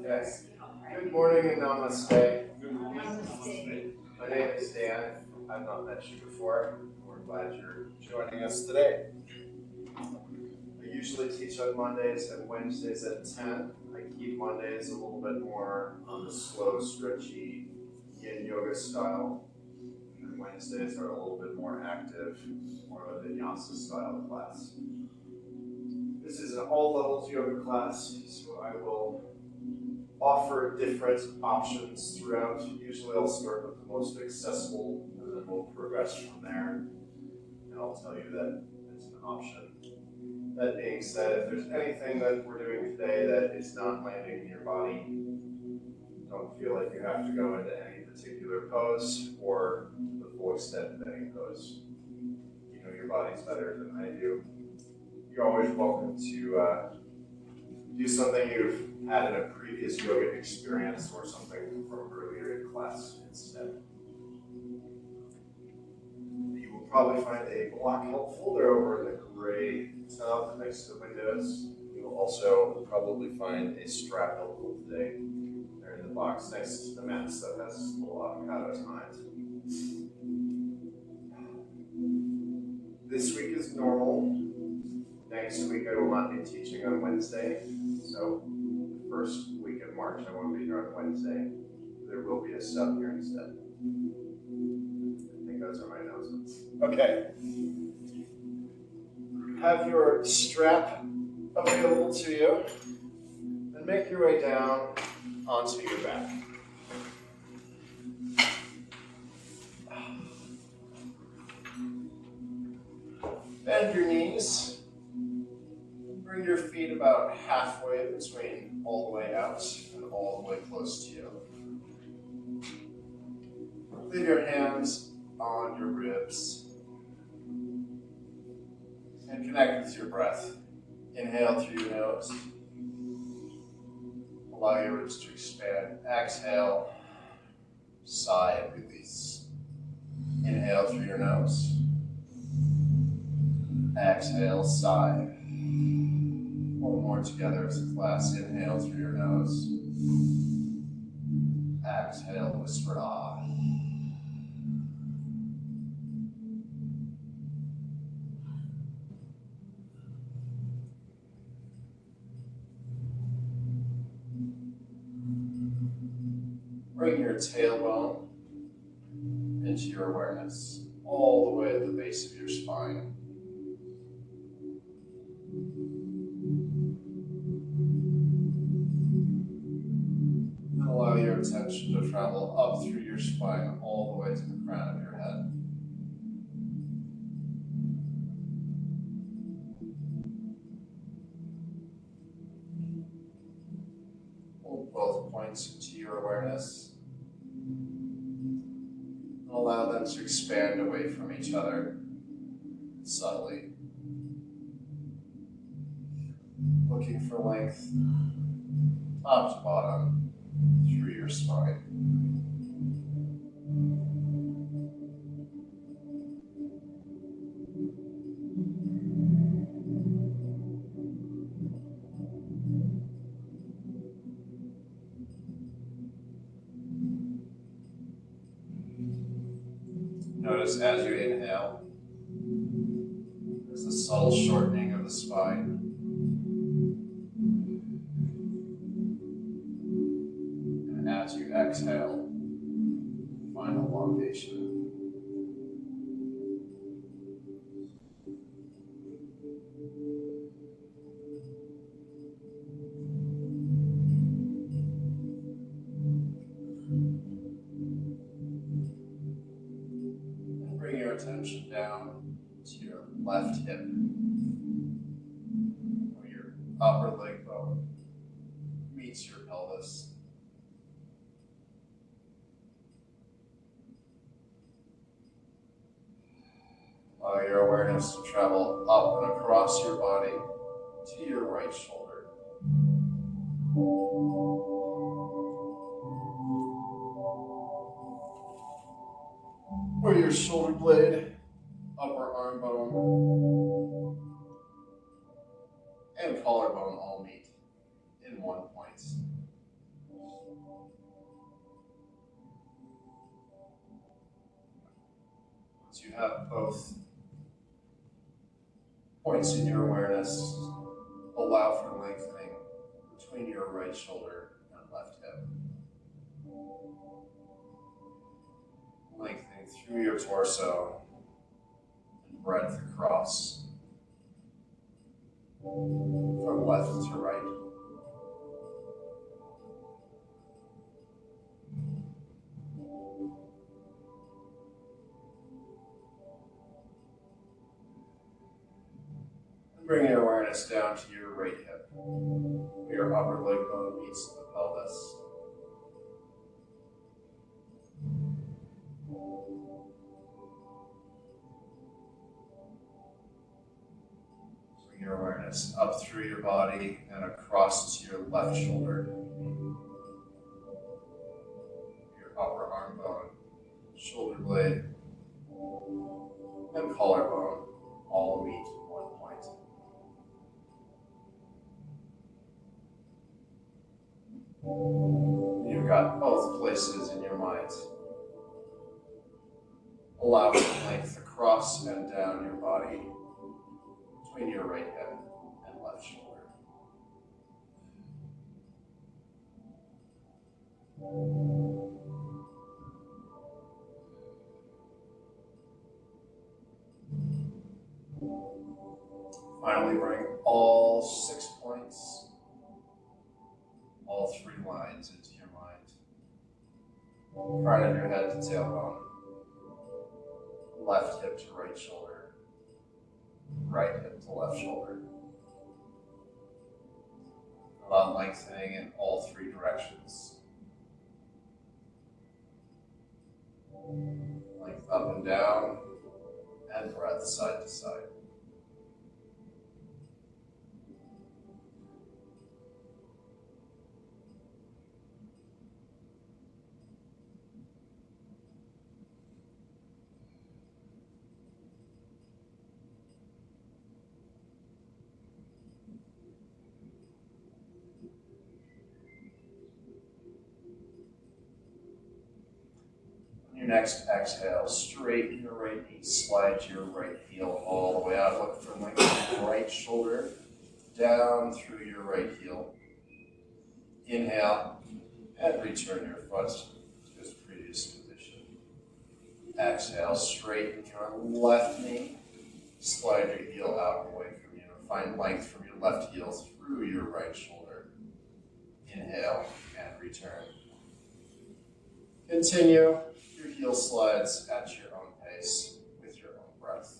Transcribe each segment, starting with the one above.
Yes. Good morning and namaste. My name is Dan. I've not met you before. We're glad you're joining us today. I usually teach on Mondays and Wednesdays at 10. I keep Mondays a little bit more on the slow, stretchy yin yoga style. And Wednesdays are a little bit more active, more of a vinyasa style class. This is an all levels yoga class, so I will offer different options throughout. Usually I'll start with the most accessible and then we'll progress from there. And I'll tell you that it's an option. That being said, if there's anything that we're doing today that is not landing in your body, don't feel like you have to go into any particular pose or the full extent of any pose. You know your bodies better than I do. You're always welcome to do something you've had in a previous yoga experience or something from earlier in class instead. You will probably find a block helpful. They're over in the gray tub next to the windows. You will also probably find a strap helpful today. They're in the box next to the mess that has little avocados on it. This week is normal. Next week I will not be teaching on Wednesday. So the first week of March I won't be here on Wednesday. There will be a sub here instead. I think those are my announcements. Okay. Have your strap available to you. And make your way down onto your back. Bend your knees. Bring your feet about halfway between all the way out and all the way close to you. Leave your hands on your ribs. And connect with your breath. Inhale through your nose. Allow your ribs to expand. Exhale, sigh and release. Inhale through your nose. Exhale, sigh. One more together as a class. Inhale through your nose. Exhale, whisper ah. Bring your tailbone into your awareness, all the way to the base of your spine. And allow your attention to travel up through your spine, all the way to the crown of your head. Hold both points into your awareness. Allow them to expand away from each other subtly. Looking for length, top to bottom, through your spine. Notice as you inhale, there's a subtle shortening of the spine. And as you exhale, final elongation. Attention down to your left hip, where your upper leg bone meets your pelvis. Allow your awareness to travel up and across your body to your right shoulder. Where your shoulder blade, upper arm bone, and collarbone all meet in one point. Once you have both points in your awareness, allow for lengthening between your right shoulder and left hip. Lengthening through your torso and breadth across from left to right. And bring your awareness down to your right hip, where your upper leg bone meets the pelvis. Bring your awareness up through your body and across to your left shoulder. Your upper arm bone, shoulder blade, and collarbone all meet in one point. You've got both places in your mind. Allow some length across and down your body between your right hip and left shoulder. Finally, bring all 6 points, all 3 lines into your mind. Crown of your head to tailbone, left hip to right shoulder, right hip to left shoulder. Allow lengthening in all 3 directions. Length up and down, and breath side to side. Your next exhale, straighten your right knee, slide your right heel all the way out. Look for length in your right shoulder, down through your right heel. Inhale, and return your foot to its previous position. Exhale, straighten your left knee, slide your heel out and away from you. Find length from your left heel through your right shoulder. Inhale, and return. Continue. Your heel slides at your own pace with your own breath.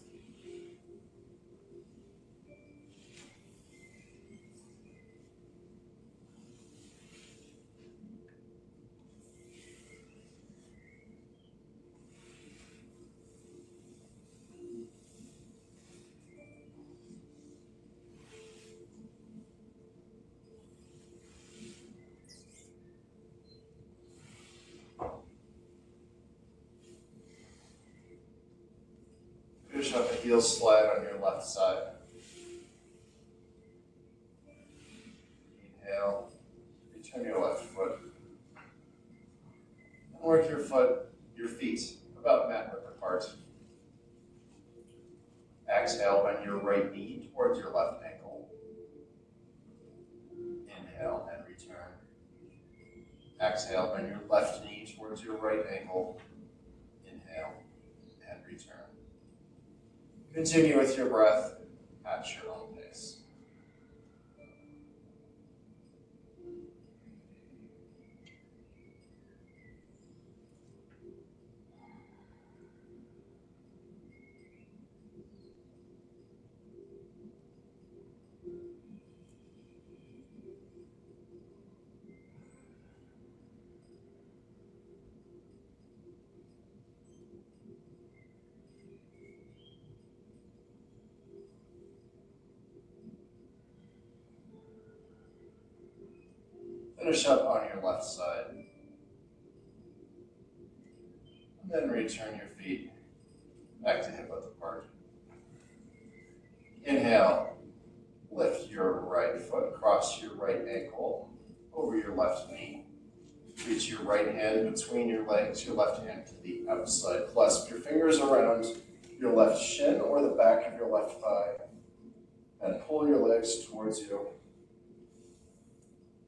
Finish up a heel slide on your left side. Inhale, return your left foot. And work your feet about mat width apart. Exhale, bend your right knee towards your left ankle. Inhale and return. Exhale, bend your left knee towards your right ankle. Inhale and return. Continue with your breath at your own pace. Finish up on your left side. And then return your feet back to hip width apart. Inhale, lift your right foot, cross your right ankle over your left knee. Reach your right hand between your legs, your left hand to the outside. Clasp your fingers around your left shin or the back of your left thigh. And pull your legs towards you.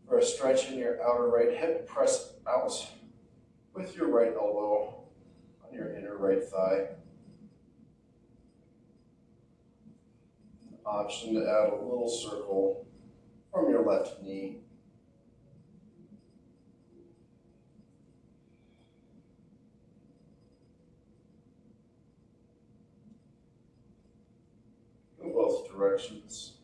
For a stretch in your outer right hip, press out with your right elbow on your inner right thigh. Option to add a little circle from your left knee. In both directions.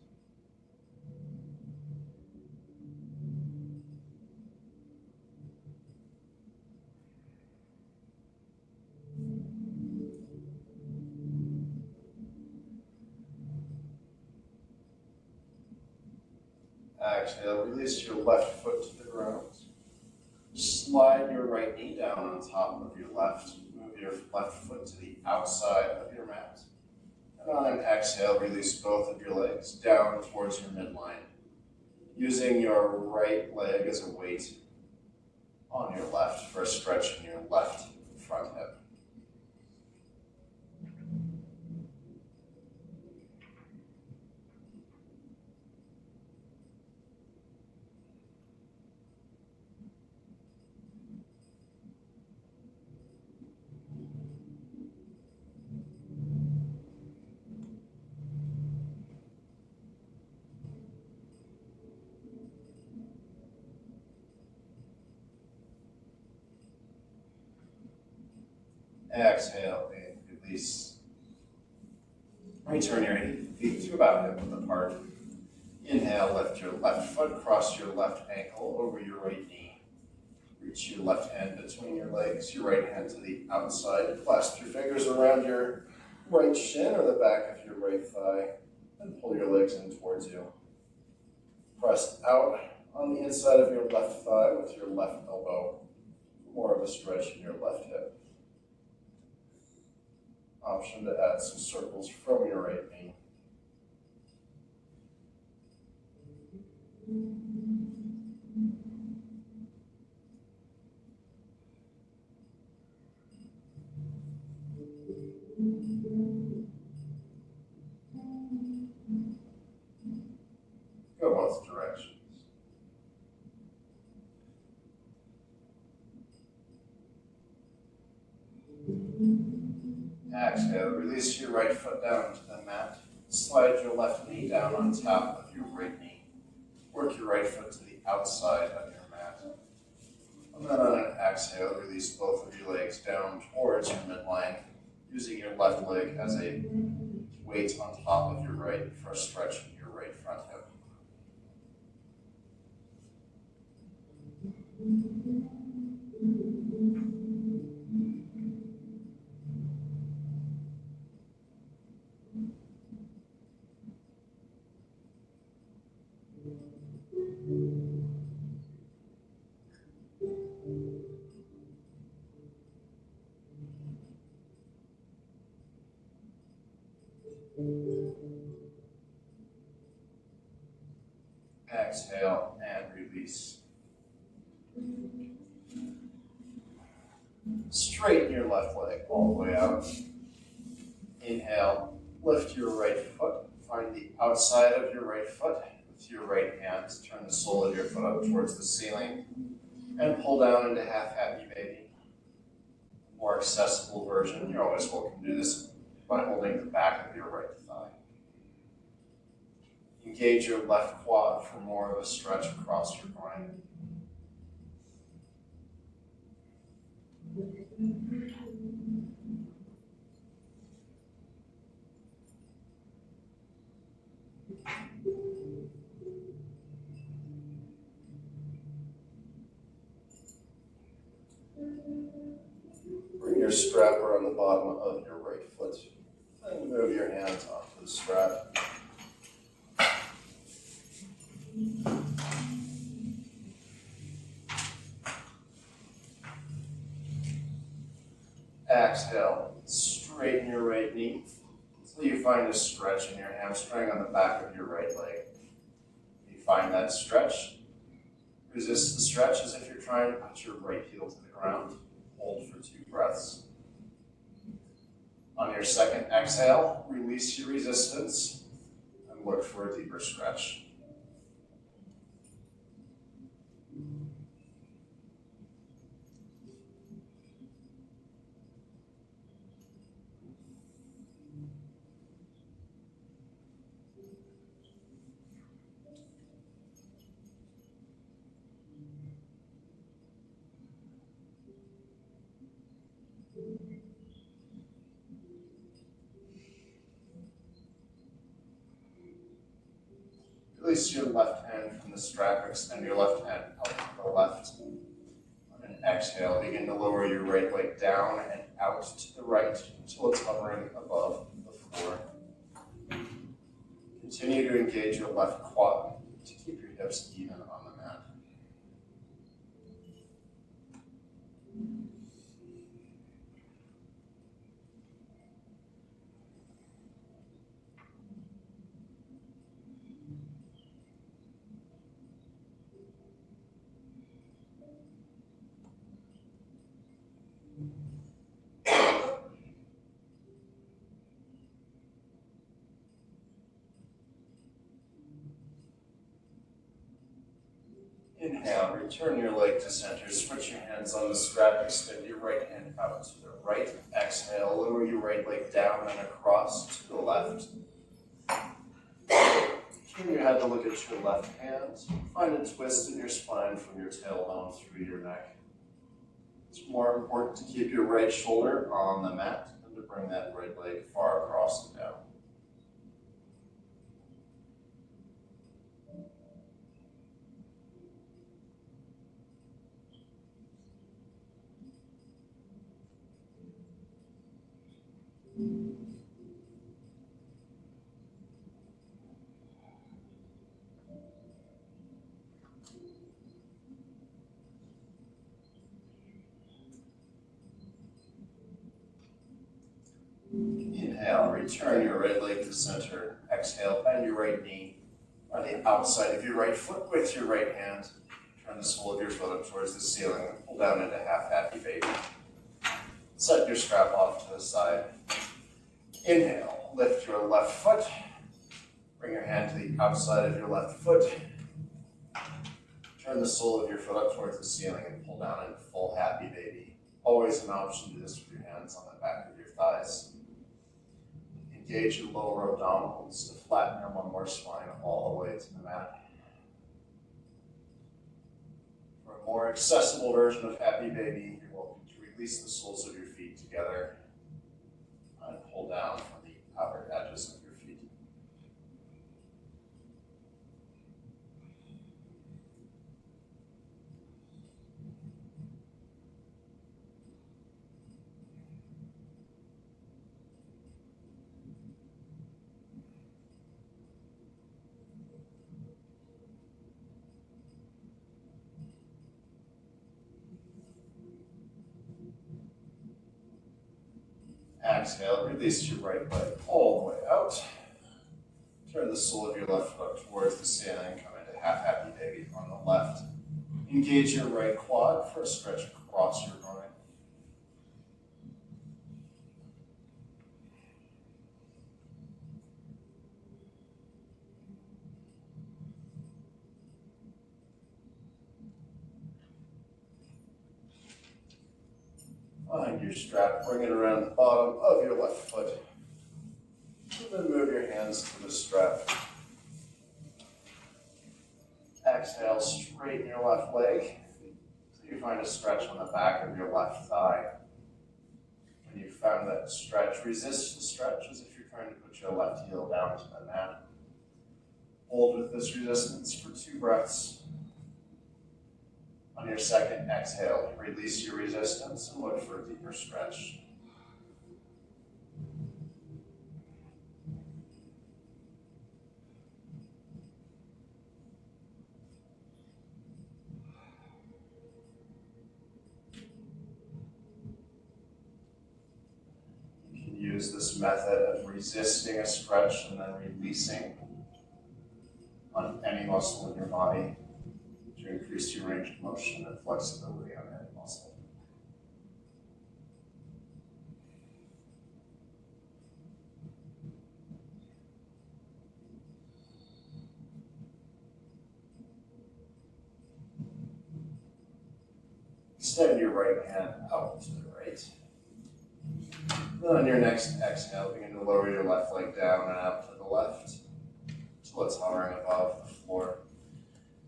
Exhale, release your left foot to the ground. Slide your right knee down on top of your left. Move your left foot to the outside of your mat. And on an exhale, release both of your legs down towards your midline, using your right leg as a weight. on your left for a stretch in your left front hip. Exhale and release. Return your feet to about hip width apart. Inhale, lift your left foot, cross your left ankle over your right knee. Reach your left hand between your legs, your right hand to the outside. Clasp your fingers around your right shin or the back of your right thigh, and pull your legs in towards you. Press out on the inside of your left thigh with your left elbow. More of a stretch in your left hip. Option to add some circles from your right knee. Go both directions. Exhale, release your right foot down to the mat. Slide your left knee down on top of your right knee. Work your right foot to the outside of your mat. And then on an exhale, release both of your legs down towards your midline, using your left leg as a weight on top of your right for a stretch in your right front hip. Exhale and release. Straighten your left leg all the way out. Inhale, lift your right foot. Find the outside of your right foot with your right hand. Turn the sole of your foot up towards the ceiling and pull down into half happy baby. More accessible version, you're always welcome to do this by holding the back of your right thigh. Engage your left quad for more of a stretch across your groin. Bring your strap around the bottom of your right foot and move your hands onto the strap. Exhale, straighten your right knee until you find a stretch in your hamstring on the back of your right leg. If you find that stretch, resist the stretch as if you're trying to put your right heel to the ground. Hold for 2 breaths. On your second exhale, release your resistance and look for a deeper stretch. Release your left hand from the strap, extend your left hand out to the left. On an exhale, begin to lower your right leg down and out to the right until it's hovering above the floor. Continue to engage your left quad to keep your hips even on the mat. Inhale, return your leg to center. Switch your hands on the strap. Extend your right hand out to the right. Exhale, lower your right leg down and across to the left. Turn your head to look at your left hand. Find a twist in your spine from your tailbone through your neck. It's more important to keep your right shoulder on the mat than to bring that right leg far across and down. Inhale, return your right leg to center. Exhale, bend your right knee on the outside of your right foot with your right hand. Turn the sole of your foot up towards the ceiling and pull down into half happy baby. Set your strap off to the side. Inhale, lift your left foot. Bring your hand to the outside of your left foot. Turn the sole of your foot up towards the ceiling and pull down into full happy baby. Always an option to do this with your hands on the back of your thighs. Engage your lower abdominals to flatten your lumbar spine all the way to the mat. For a more accessible version of happy baby, you're welcome to release the soles of your feet together and pull down from the outer edges of your feet. Exhale, release your right leg all the way out. Turn the sole of your left foot up towards the ceiling. Come into half happy baby on the left. Engage your right quad for a stretch across your groin. Find your strap, bring it around the bottom of your left foot. And then move your hands to the strap. Exhale, straighten your left leg so you find a stretch on the back of your left thigh. When you found that stretch, resist the stretch as if you're trying to put your left heel down to the mat. Hold with this resistance for 2 breaths. On your second exhale, release your resistance and look for a deeper stretch. You can use this method of resisting a stretch and then releasing on any muscle in your body to increase your range of motion and flexibility on any muscle. Extend your right hand out to the right. Then on your next exhale, begin to lower your left leg down and out to the left until it's hovering above the floor.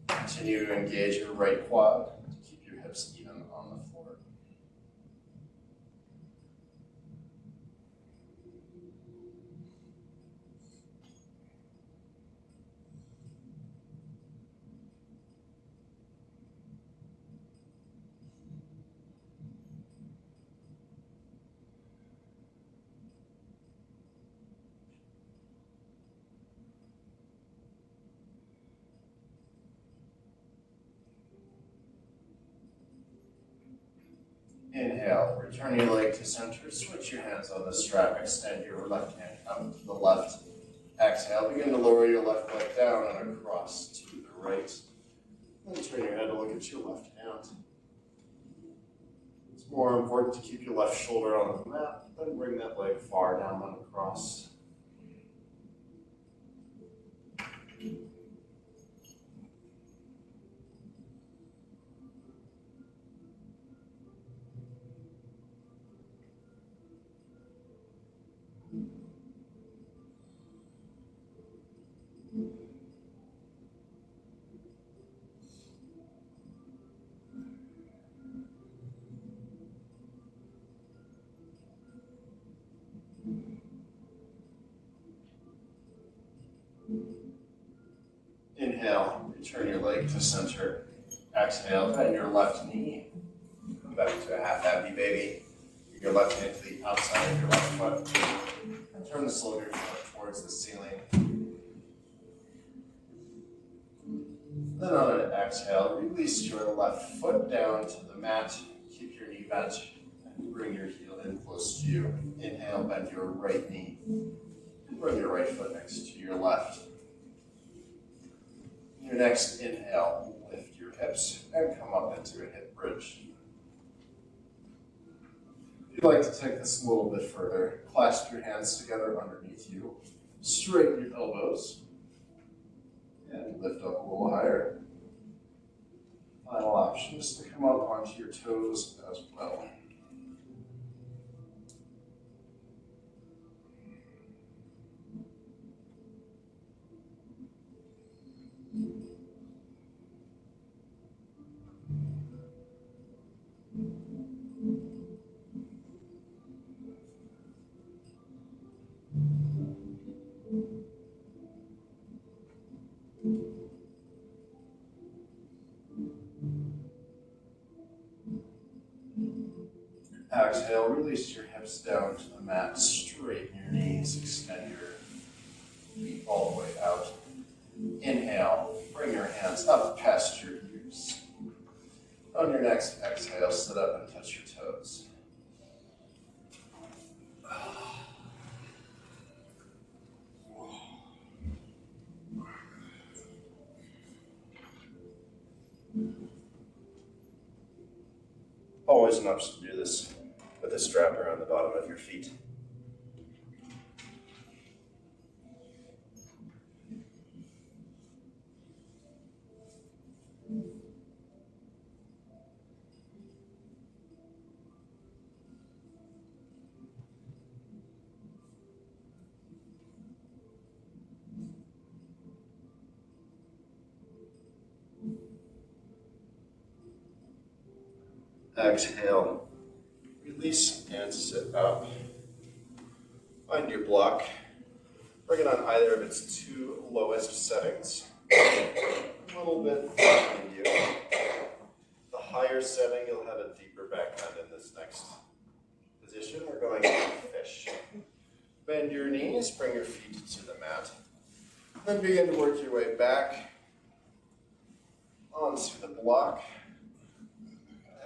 Continue to engage your right quad to keep your hips even on the floor. Inhale, return your leg to center, switch your hands on the strap, extend your left hand out to the left. Exhale, begin to lower your left leg down and across to the right. Then turn your head to look at your left hand. It's more important to keep your left shoulder on the mat than bring that leg far down and across. Turn your leg to center. Exhale, bend your left knee. Come back to a half happy baby. Bring your left hand to the outside of your left foot. And turn the sole of your foot towards the ceiling. Then on an exhale, release your left foot down to the mat. Keep your knee bent and bring your heel in close to you. Inhale, bend your right knee. Bring your right foot next to your left. Your next inhale, lift your hips and come up into a hip bridge. If you'd like to take this a little bit further, clasp your hands together underneath you, straighten your elbows, and lift up a little higher. Final option is to come up onto your toes as well. Exhale, release your hips down to the mat, straighten your knees, extend your feet all the way out. Inhale, bring your hands up past your ears. On your next exhale, sit up and touch your toes. Always an option to do this with a strap around the bottom of your feet. Exhale, release and sit up. Find your block. Bring it on either of its two lowest settings. A little bit behind you. The higher setting, you'll have a deeper back bend in this next position. We're going to fish. Bend your knees, bring your feet to the mat. Then begin to work your way back onto the block.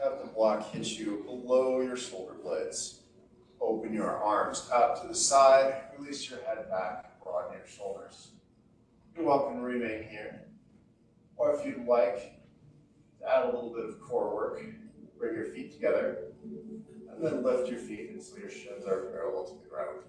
Have the block hit you below your shoulder blades. Open your arms out to the side, release your head back, broaden your shoulders. You're welcome to remain here. Or if you'd like to add a little bit of core work, bring your feet together, and then lift your feet until your shins are parallel to the ground.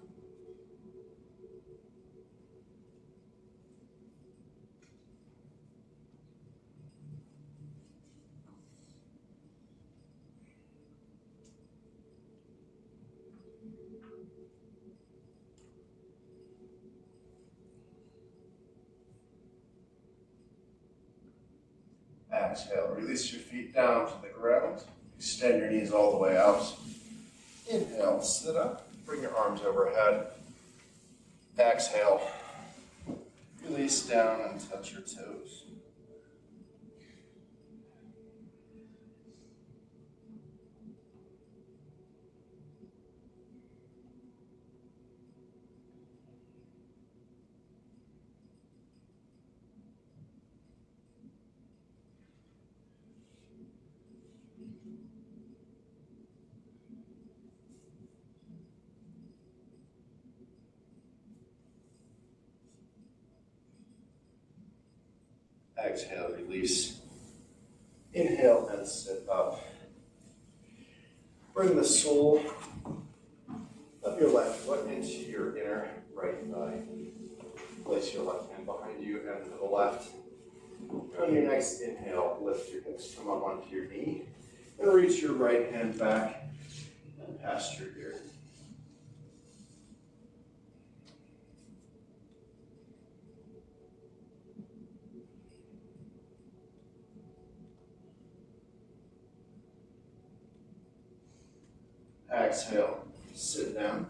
Exhale, release your feet down to the ground. Extend your knees all the way out. Inhale, sit up. Bring your arms overhead. Exhale, release down and touch your toes. Exhale, release. Inhale and sit up. Bring the sole of your left foot into your inner right thigh. Place your left hand behind you and to the left. On your next inhale, lift your hips, come up onto your knee, and reach your right hand back and past your ear. Exhale, sit down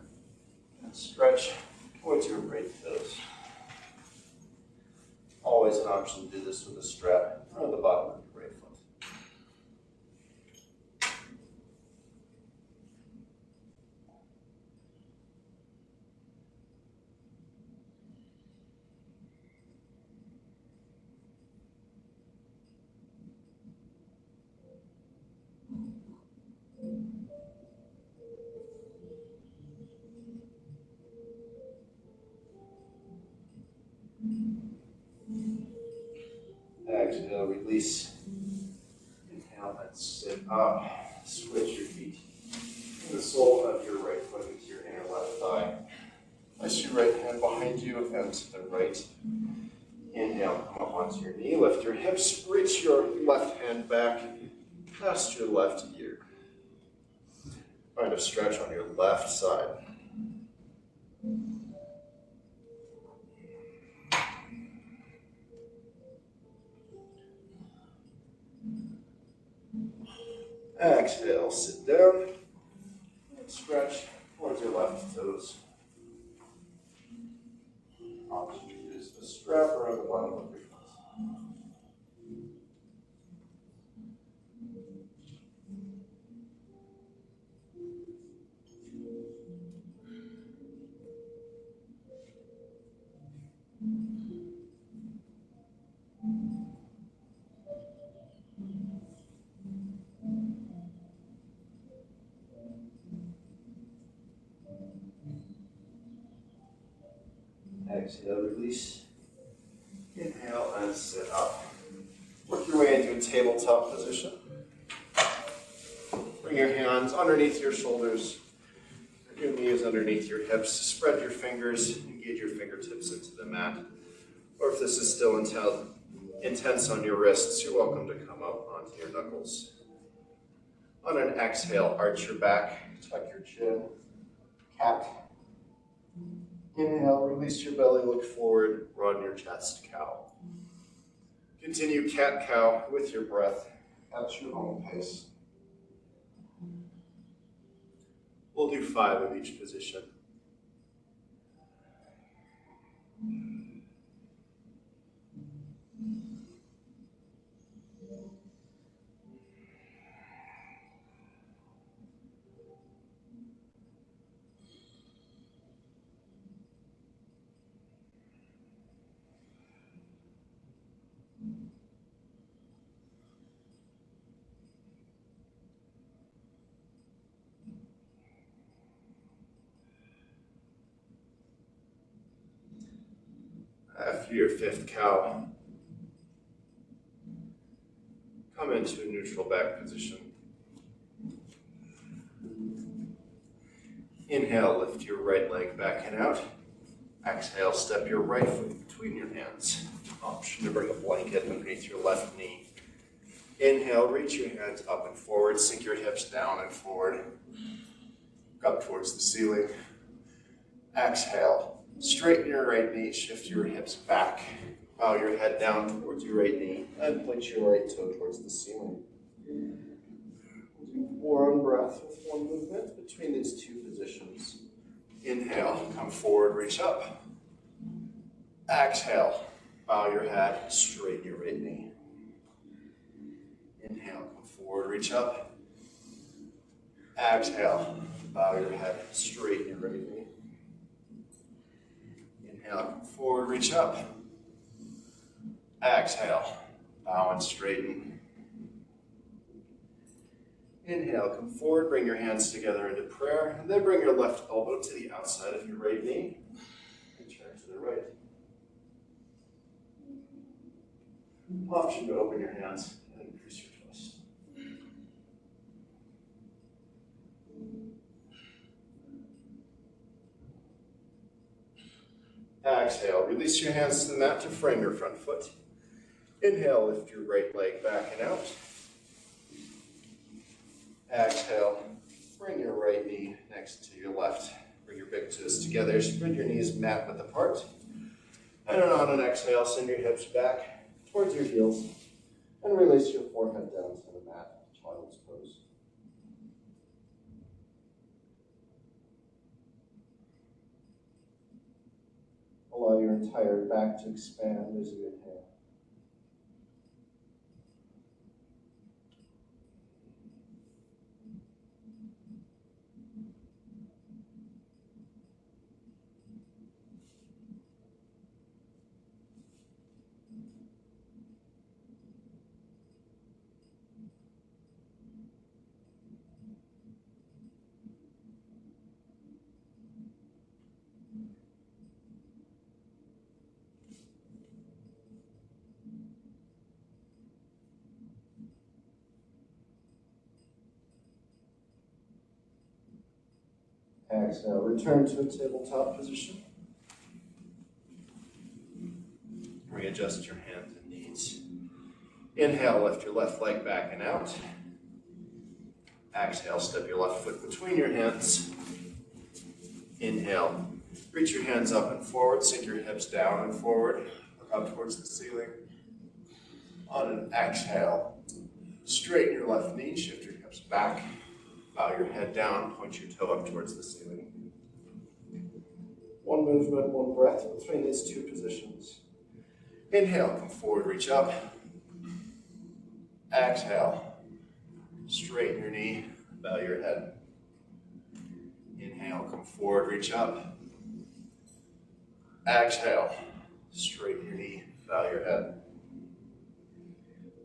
and stretch towards your right toes. Always always an option to do this with a strap on the bottom of your right foot. Exhale, release. Inhale and sit up. Switch your feet. And the sole of your right foot into your inner left thigh. Place your right hand behind you and to the right. Inhale, come up onto your knee. Lift your hips. Reach your left hand back past your left ear. Find a stretch on your left side. Exhale, sit down, and stretch towards your left toes. Option to use the strap around the bottom of your foot. Exhale, release. Inhale and sit up. Work your way into a tabletop position. Bring your hands underneath your shoulders. Your knees underneath your hips. Spread your fingers. Engage your fingertips into the mat. Or if this is still intense on your wrists, you're welcome to come up onto your knuckles. On an exhale, arch your back. Tuck your chin. Cat. Inhale, release your belly, look forward, run your chest, cow. Continue cat-cow with your breath at your own pace. We'll do 5 of each position. After your 5th cow, come into a neutral back position. Inhale, lift your right leg back and out. Exhale, step your right foot between your hands. Option to bring a blanket underneath your left knee. Inhale, reach your hands up and forward. Sink your hips down and forward. Up towards the ceiling. Exhale. Straighten your right knee, shift your hips back. Bow your head down towards your right knee and point your right toe towards the ceiling. We'll do 1 breath with 1 movement between these 2 positions. Inhale, come forward, reach up. Exhale, bow your head, straighten your right knee. Inhale, come forward, reach up. Exhale, bow your head, straighten your right knee. Inhale, come forward, reach up. Exhale, bow and straighten. Inhale, come forward, bring your hands together into prayer, and then bring your left elbow to the outside of your right knee, and turn to the right. Option to open your hands and increase your twist. Exhale, release your hands to the mat to frame your front foot. Inhale, lift your right leg back and out. Exhale, bring your right knee next to your left. Bring your big toes together, spread your knees mat width apart. And then on an exhale, send your hips back towards your heels and release your forehead down to the mat, child's pose. Allow your entire back to expand as you inhale. Exhale, return to a tabletop position. Readjust your hands and knees. Inhale, lift your left leg back and out. Exhale, step your left foot between your hands. Inhale, reach your hands up and forward, sink your hips down and forward, look up towards the ceiling. On an exhale, straighten your left knee, shift your hips back, bow your head down, point your toe up towards the ceiling. One movement, one breath between these two positions. Inhale, come forward, reach up. Exhale, straighten your knee, bow your head. Inhale, come forward, reach up. Exhale, straighten your knee, bow your head.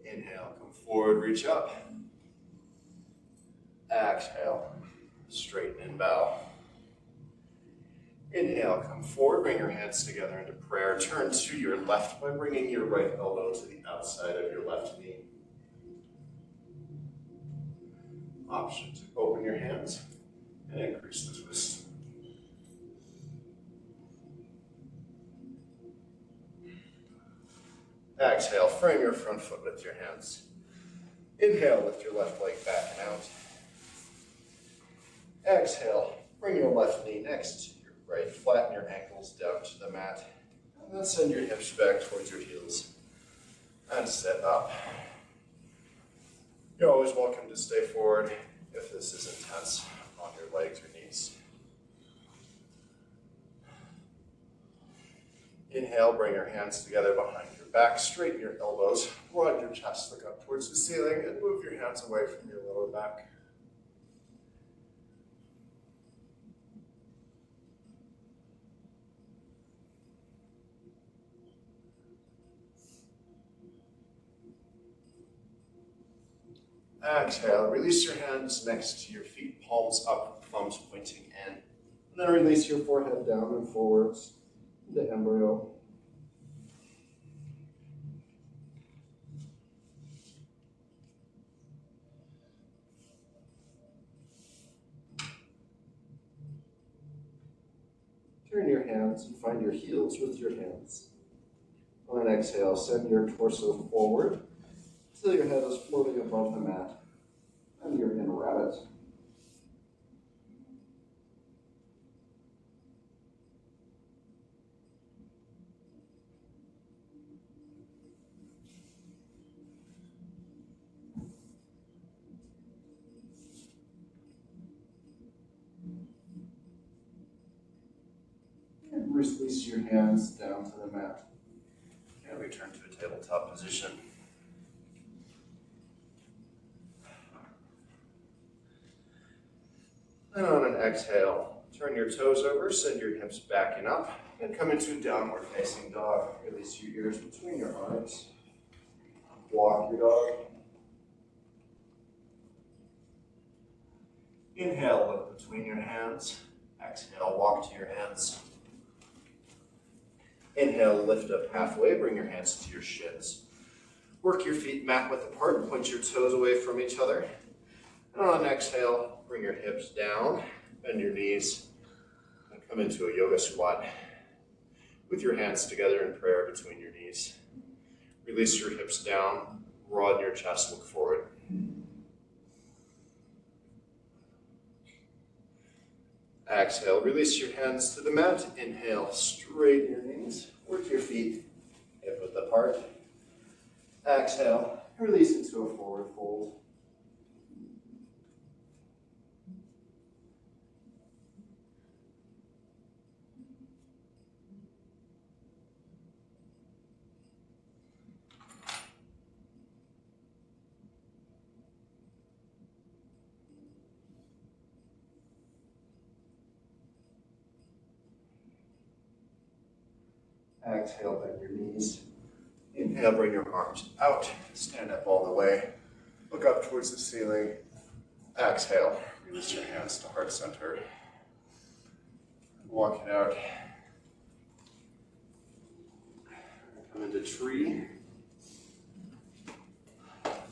Inhale, come forward, reach up. Exhale, straighten and bow. Inhale, come forward, bring your hands together into prayer. Turn to your left by bringing your right elbow to the outside of your left knee. Option to open your hands and increase the twist. Exhale, frame your front foot with your hands. Inhale, lift your left leg back and out. Exhale, bring your left knee next to your right. Flatten your ankles down to the mat. And then send your hips back towards your heels. And sit up. You're always welcome to stay forward if this is intense on your legs or knees. Inhale, bring your hands together behind your back, straighten your elbows, broaden your chest, look up towards the ceiling, and move your hands away from your lower back. Exhale, release your hands next to your feet, palms up, thumbs pointing in. And then release your forehead down and forwards into embryo. Turn your hands and find your heels with your hands. On an exhale, send your torso forward until your head is floating above the mat. And you're in rabbit. And release your hands down to the mat. And return to a tabletop position. And on an exhale, turn your toes over, send your hips back and up, and come into downward facing dog. Release your ears between your arms. Walk your dog. Inhale, look between your hands. Exhale, walk to your hands. Inhale, lift up halfway, bring your hands to your shins. Work your feet mat width apart and point your toes away from each other. And on an exhale, bring your hips down, bend your knees, and come into a yoga squat with your hands together in prayer between your knees. Release your hips down, broaden your chest, look forward. Exhale, release your hands to the mat. Inhale, straighten your knees, work your feet hip width apart. Exhale, release into a forward fold. Exhale, bend your knees. Inhale, bring your arms out. Stand up all the way. Look up towards the ceiling. Exhale, release your hands to heart center. Walk it out. Come into tree.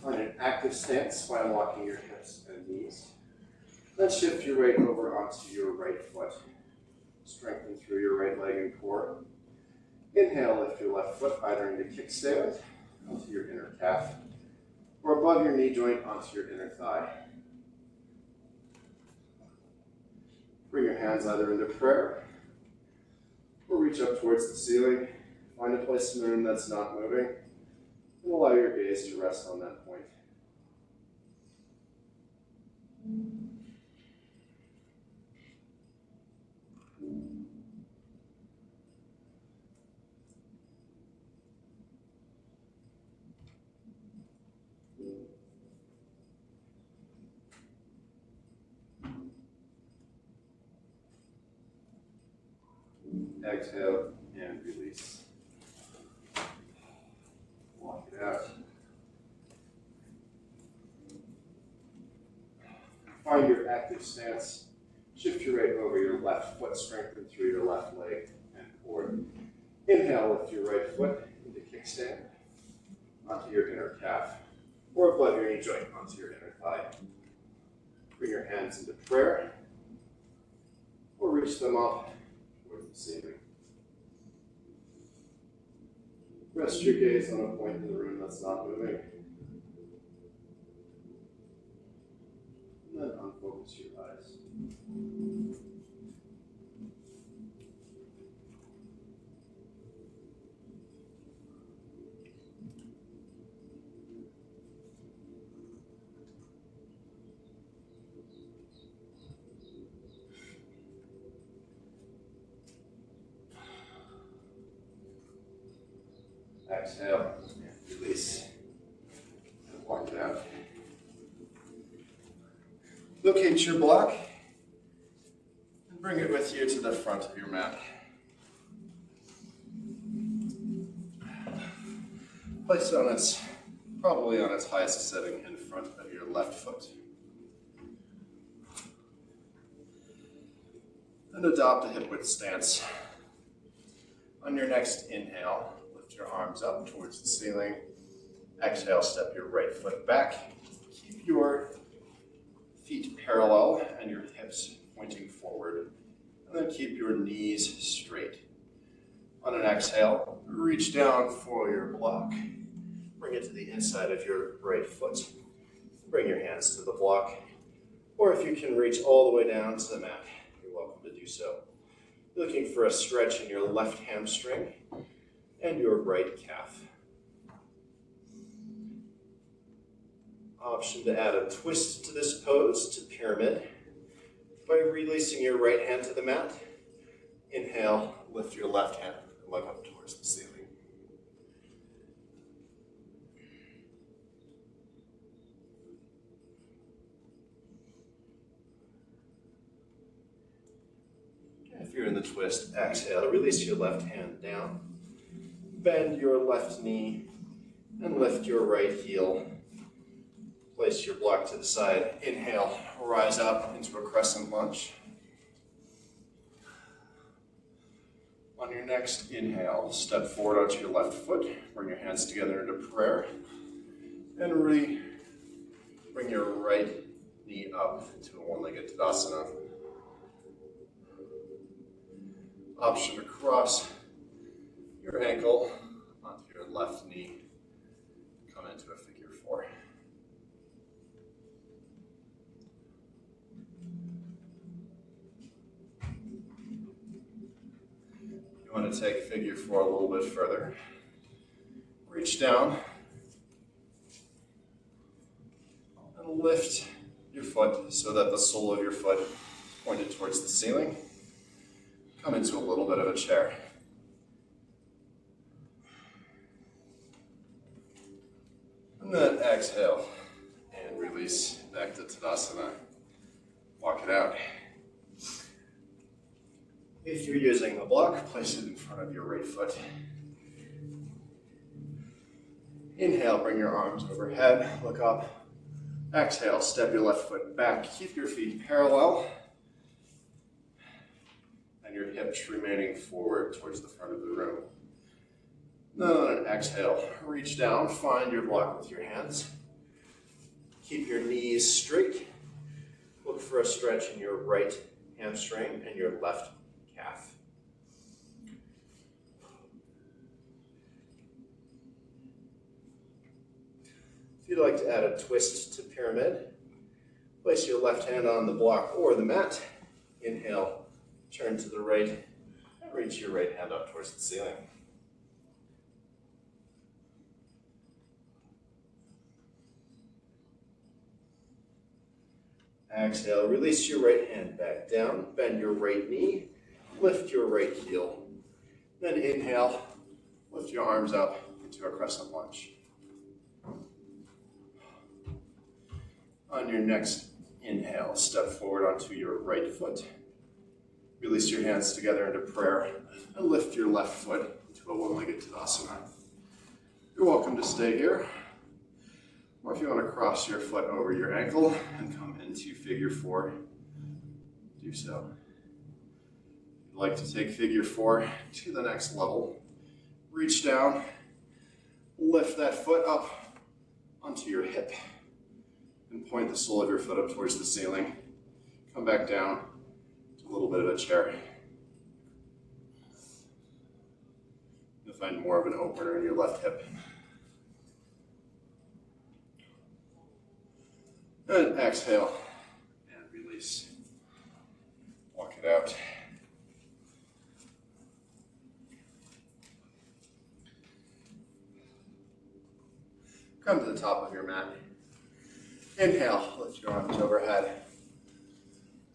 Find an active stance while walking your hips and knees. Then shift your weight over onto your right foot. Strengthen through your right leg and core. Inhale, lift your left foot either into kickstand, onto your inner calf, or above your knee joint onto your inner thigh. Bring your hands either into prayer, or reach up towards the ceiling. Find a place in the room that's not moving, and allow your gaze to rest on that point. Exhale and release. Walk it out. Find your active stance. Shift your weight over your left foot, strengthen through your left leg and core. Inhale, lift your right foot into kickstand, onto your inner calf, or above your knee joint onto your inner thigh. Bring your hands into prayer, or reach them up towards the ceiling. Rest your gaze on a point in the room that's not moving. And then unfocus your eyes. Exhale and release. And walk it out. Locate your block and bring it with you to the front of your mat. Place it on probably on its highest setting in front of your left foot. And adopt a hip width stance. On your next inhale, lift your arms up towards the ceiling. Exhale, step your right foot back. Keep your feet parallel and your hips pointing forward. And then keep your knees straight. On an exhale, reach down for your block. Bring it to the inside of your right foot. Bring your hands to the block. Or if you can reach all the way down to the mat, you're welcome to do so. Looking for a stretch in your left hamstring and your right calf. Option to add a twist to this pose to pyramid by releasing your right hand to the mat. Inhale, lift your left hand and look up towards the ceiling. If you're in the twist, exhale, release your left hand down. Bend your left knee and lift your right heel. Place your block to the side. Inhale, rise up into a crescent lunge. On your next inhale, step forward onto your left foot. Bring your hands together into prayer. And bring your right knee up into a one-legged Tadasana. Option to cross your ankle onto your left knee. Come into a figure four. You want to take figure four a little bit further. Reach down and lift your foot so that the sole of your foot is pointed towards the ceiling. Come into a little bit of a chair. And then exhale and release back to Tadasana. Walk it out. If you're using a block, place it in front of your right foot. Inhale, bring your arms overhead, look up. Exhale, step your left foot back. Keep your feet parallel. And your hips remaining forward towards the front of the room. Then on an exhale, reach down, find your block with your hands. Keep your knees straight. Look for a stretch in your right hamstring and your left calf. If you'd like to add a twist to pyramid, place your left hand on the block or the mat. Inhale, turn to the right, and reach your right hand up towards the ceiling. Exhale, release your right hand back down, bend your right knee, lift your right heel. Then inhale, lift your arms up into a crescent lunge. On your next inhale, step forward onto your right foot. Release your hands together into prayer and lift your left foot into a one-legged Tadasana. You're welcome to stay here. Or if you want to cross your foot over your ankle and come into figure four, do so. If you'd like to take figure four to the next level, reach down, lift that foot up onto your hip, and point the sole of your foot up towards the ceiling. Come back down to a little bit of a chair. You'll find more of an opener in your left hip. And exhale and release. Walk it out. Come to the top of your mat. Inhale, lift your arms overhead.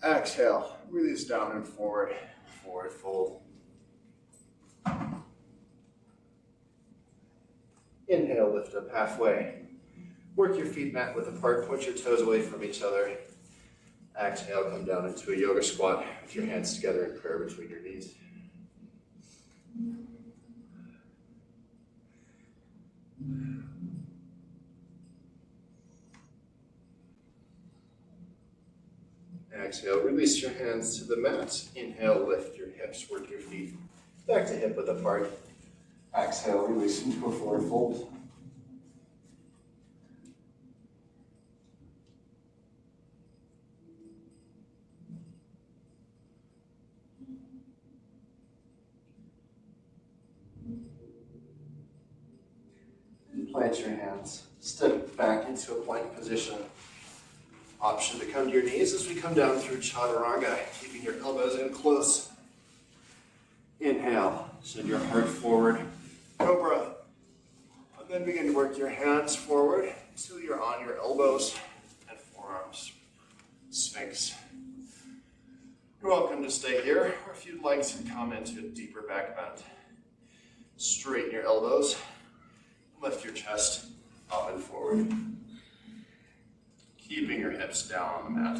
Exhale, release down and forward, forward fold. Inhale, lift up halfway. Work your feet mat width apart, point your toes away from each other. Exhale, come down into a yoga squat with your hands together in prayer between your knees. Exhale, release your hands to the mat. Inhale, lift your hips, work your feet back to hip width apart. Exhale, release into a forward fold. Plant your hands, step back into a plank position. Option to come to your knees as we come down through Chaturanga, keeping your elbows in close. Inhale, send your heart forward, Cobra. And then begin to work your hands forward until you're on your elbows and forearms. Sphinx. You're welcome to stay here, or if you'd like to come into a deeper back bend. Straighten your elbows, lift your chest up and forward. Keeping your hips down on the mat.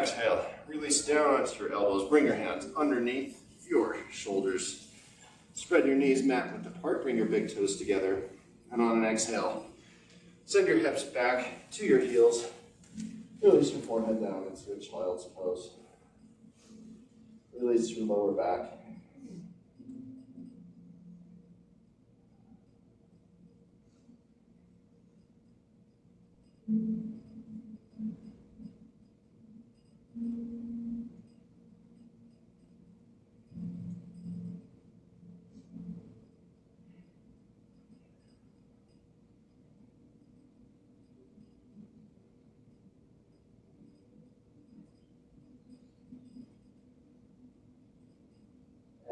Exhale, release down onto your elbows. Bring your hands underneath your shoulders. Spread your knees mat width apart. Bring your big toes together. And on an exhale, send your hips back to your heels. Release your forehead down into a child's pose. Release your lower back.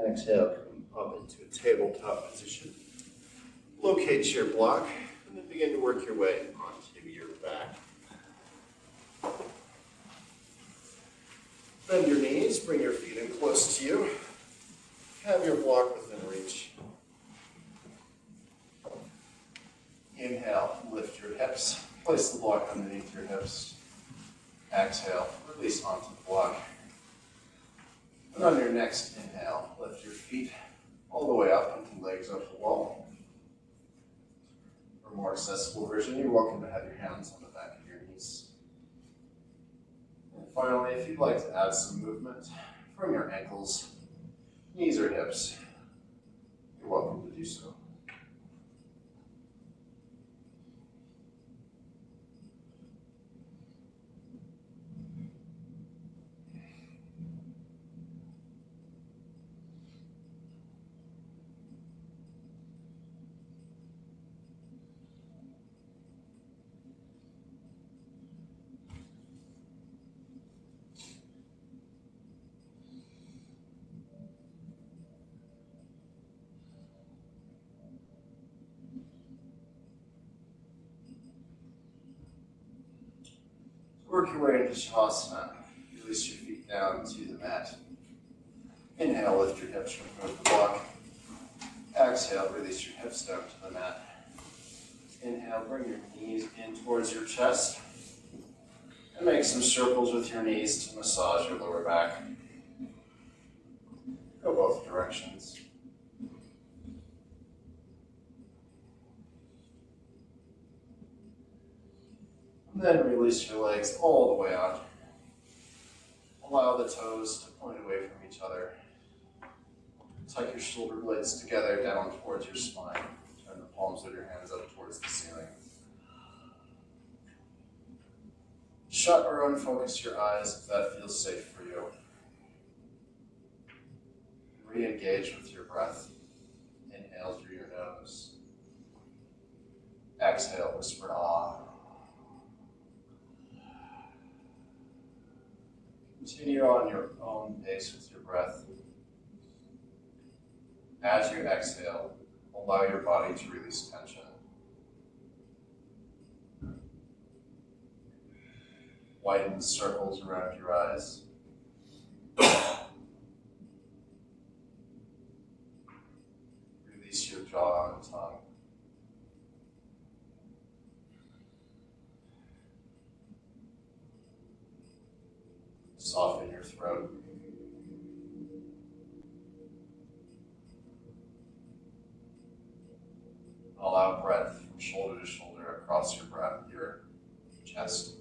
Exhale, come up into a tabletop position. Locate your block, and then begin to work your way onto your back. Bend your knees, bring your feet in close to you. Have your block within reach. Inhale, lift your hips. Place the block underneath your hips. Exhale, release onto the block. And on your next inhale, lift your feet all the way up and legs up the wall. For a more accessible version, you're welcome to have your hands on the back of your knees. And finally, if you'd like to add some movement from your ankles, knees or hips, do so. Work your way into Shavasana. Release your feet down to the mat. Inhale, lift your hips, remove the block. Exhale, release your hips down to the mat. Inhale, bring your knees in towards your chest. And make some circles with your knees to massage your lower back. Go both directions. And then release your legs all the way out. Allow the toes to point away from each other. Tuck your shoulder blades together down towards your spine. Turn the palms of your hands up towards the ceiling. Shut or unfocus your eyes if that feels safe for you. Re-engage with your breath. Inhale through your nose. Exhale, whisper ah. Continue on your own pace with your breath. As you exhale, allow your body to release tension. Widen the circles around your eyes. Release your jaw and tongue. Soften your throat. Allow breath from shoulder to shoulder across your chest.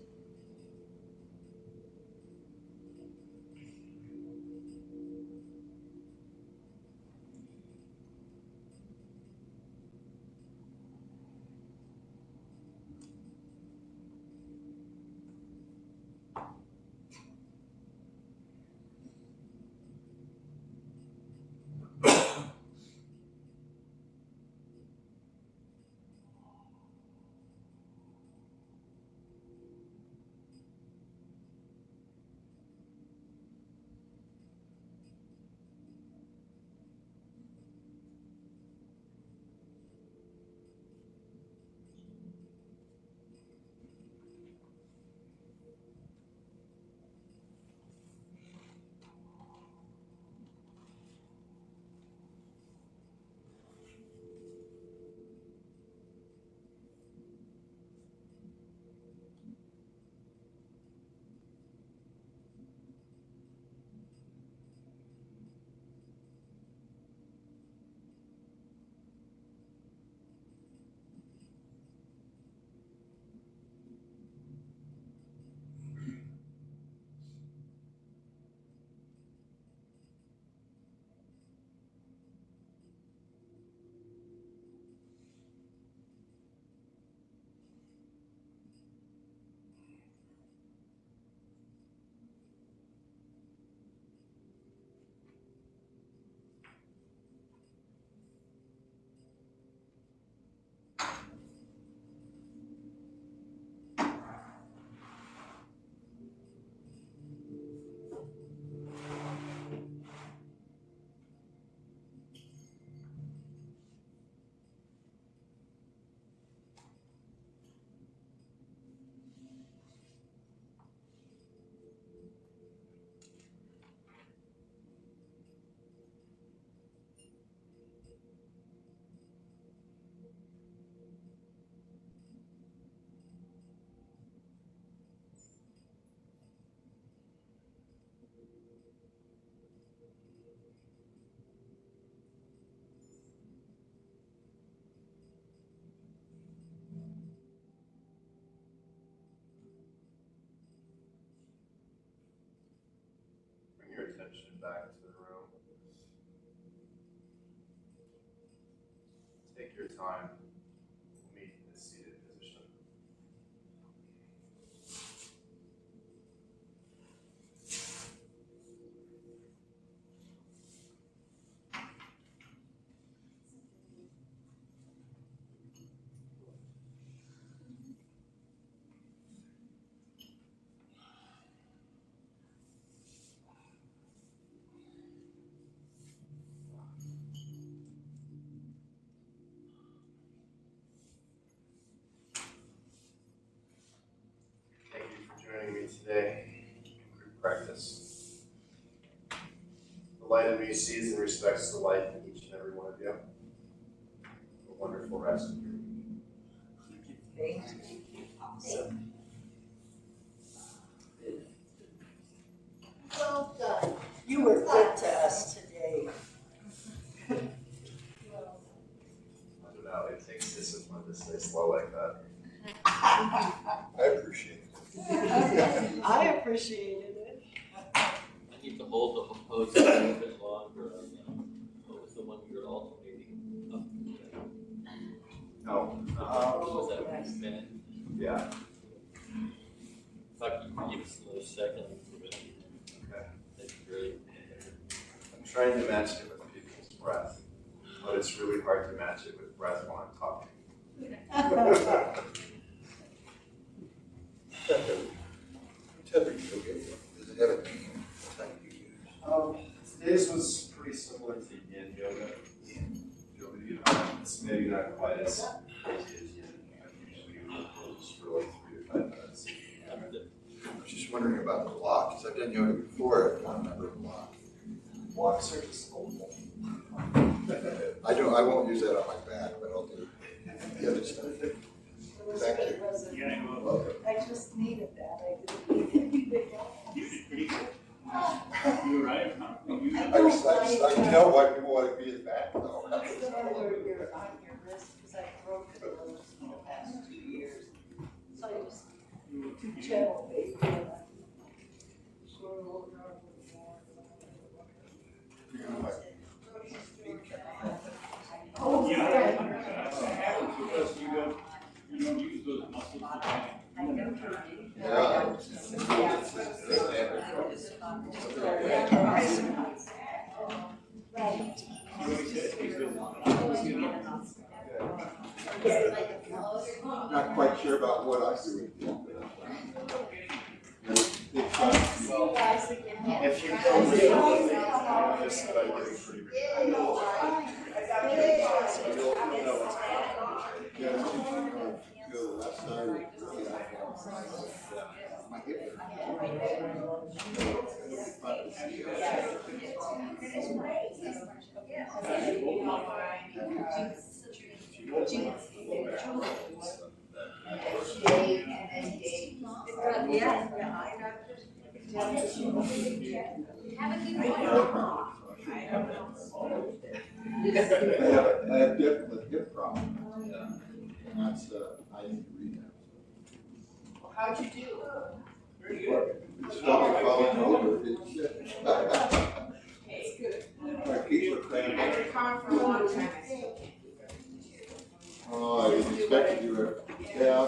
Bring your attention back to the room. take your time, meet in the seated position. Thank you for joining me today in group practice. The light in me sees and respects the light in each and every one of you. A wonderful rest of your week. Well done. You were good to us today. I don't know, it takes discipline to stay slow like that. I appreciate it. I appreciated it. I need to hold the pose a little bit longer. What was the one we were alternating up? Oh, Was that minute? yeah, If I could give us another second. okay. That'd be great. I'm trying to match it with people's breath, but it's really hard to match it with breath while I'm talking. Tether, you okay? Does it have a name? What type do you use? Today's was pretty similar to yin yoga. It's maybe not quite as crazy as yin. I usually hold for like 3 to 5 minutes. I was just wondering about the block, because I've done yoga before, I don't remember a block. Blocks are just old. I won't use that on my back, but I'll do the other stuff. Thank you. Welcome. I just needed that. I didn't need it. You did pretty good. You were right, huh? I can tell why people want to be his back, though. It's still where you're on your wrist, because I broke those in the past 2 years. So I just gentle baby. And I sort of rolled around with more. Oh, Yeah, yeah. that's what happens because you don't use those muscles. I know. Yeah. Not quite sure about what I do with it. If you go really, just by getting pretty good. So you'll know what's happening. Yeah, go the left side. My hip. I have definitely hip problem. And that's, I need to read that. How'd you do? It's probably falling over, it's shit. My feet were cramping. I've been calling for a long time. Oh, I didn't expect you to, yeah,